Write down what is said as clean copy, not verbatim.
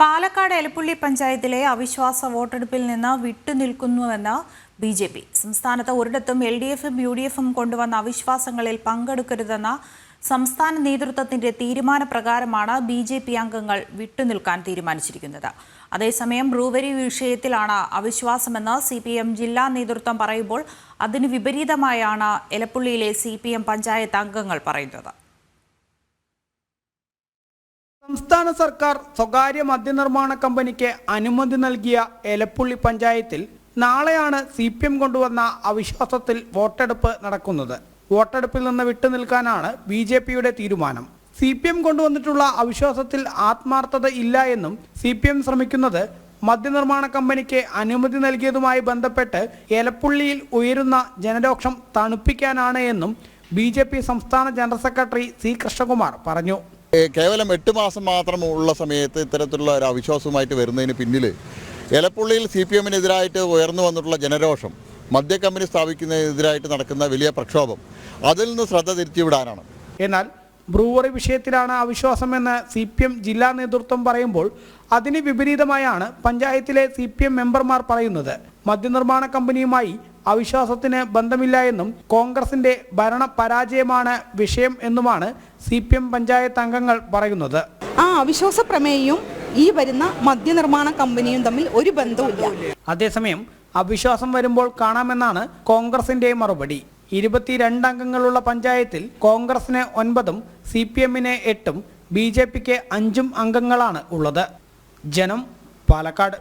പാലക്കാട് എലപ്പുള്ളി പഞ്ചായത്തിലെ അവിശ്വാസ വോട്ടെടുപ്പിൽ നിന്ന് വിട്ടുനിൽക്കുന്നുവെന്ന് ബിജെപി. സംസ്ഥാനത്ത് ഒരിടത്തും എൽഡിഎഫും യുഡിഎഫും കൊണ്ടുവന്ന അവിശ്വാസങ്ങളിൽ പങ്കെടുക്കരുതെന്ന സംസ്ഥാന നേതൃത്വത്തിന്റെ തീരുമാനപ്രകാരമാണ് ബിജെപി അംഗങ്ങൾ വിട്ടുനിൽക്കാൻ തീരുമാനിച്ചിരിക്കുന്നത്. അതേസമയം ബ്രൂവറി വിഷയത്തിലാണ് അവിശ്വാസമെന്ന് സിപിഎം ജില്ലാ നേതൃത്വം പറയുമ്പോൾ അതിന് വിപരീതമായാണ് എലപ്പുള്ളിയിലെ സിപിഎം പഞ്ചായത്ത് അംഗങ്ങൾ പറയുന്നത്. സംസ്ഥാന സർക്കാർ സ്വകാര്യ മദ്യനിർമ്മാണ കമ്പനിക്ക് അനുമതി നൽകിയ എലപ്പുള്ളി പഞ്ചായത്തിൽ നാളെയാണ് സിപിഎം കൊണ്ടുവന്ന അവിശ്വാസത്തിൽ വോട്ടെടുപ്പ് നടക്കുന്നത്. വോട്ടെടുപ്പിൽ നിന്ന് വിട്ടുനിൽക്കാനാണ് ബിജെപിയുടെ തീരുമാനം. സിപിഎം കൊണ്ടുവന്നിട്ടുള്ള അവിശ്വാസത്തിൽ ആത്മാർത്ഥത ഇല്ല എന്നും സിപിഎം ശ്രമിക്കുന്നത് മദ്യനിർമ്മാണ കമ്പനിക്ക് അനുമതി നൽകിയതുമായി ബന്ധപ്പെട്ട് എലപ്പുള്ളിയിൽ ഉയരുന്ന ജനരോഷം തണുപ്പിക്കാനാണ് എന്നും ബിജെപി സംസ്ഥാന ജനറൽ സെക്രട്ടറി സി കൃഷ്ണകുമാർ പറഞ്ഞു. കേവലം 8 മാസം മാത്രമുള്ള സമയത്ത് ഇത്തരത്തിലുള്ള ഒരു അവിശ്വാസവുമായിട്ട് വരുന്നതിന് പിന്നിൽ എലപ്പുള്ളിയിൽ സിപിഎമ്മിനെതിരായിട്ട് ഉയർന്നു വന്നിട്ടുള്ള ജനരോഷം, മദ്യക്കമ്പനി സ്ഥാപിക്കുന്നതിനെതിരായിട്ട് നടക്കുന്ന വലിയ പ്രക്ഷോഭം, അതിൽ നിന്ന് ശ്രദ്ധ തിരിച്ചുവിടാനാണ്. എന്നാൽ ബ്രൂവറി വിഷയത്തിലാണ് അവിശ്വാസമെന്ന് സിപിഎം ജില്ലാ നേതൃത്വം പറയുമ്പോൾ അതിന് വിപരീതമായാണ് പഞ്ചായത്തിലെ സിപിഎം മെമ്പർമാർ പറയുന്നത്. മദ്യനിർമ്മാണ കമ്പനിയുമായി അവിശ്വാസത്തിന് ബന്ധമില്ല എന്നും കോൺഗ്രസിന്റെ ഭരണ പരാജയമാണ് വിഷയം എന്നുമാണ് സിപിഎം പഞ്ചായത്ത് അംഗങ്ങൾ പറയുന്നത്. ആ അവിശ്വാസ പ്രമേയവും ഈ വരുന്ന മദ്യനിർമ്മാണ കമ്പനിയും തമ്മിൽ ഒരു ബന്ധവുമില്ല. അതേസമയം അവിശ്വാസം വരുമ്പോൾ കാണാമെന്നാണ് കോൺഗ്രസിന്റെ മറുപടി. 22 അംഗങ്ങളുള്ള പഞ്ചായത്തിൽ കോൺഗ്രസിന് 9, സിപിഎമ്മിന് 8, ബിജെപിക്ക് 5 അംഗങ്ങളാണ് ഉള്ളത്. ജനം, പാലക്കാട്.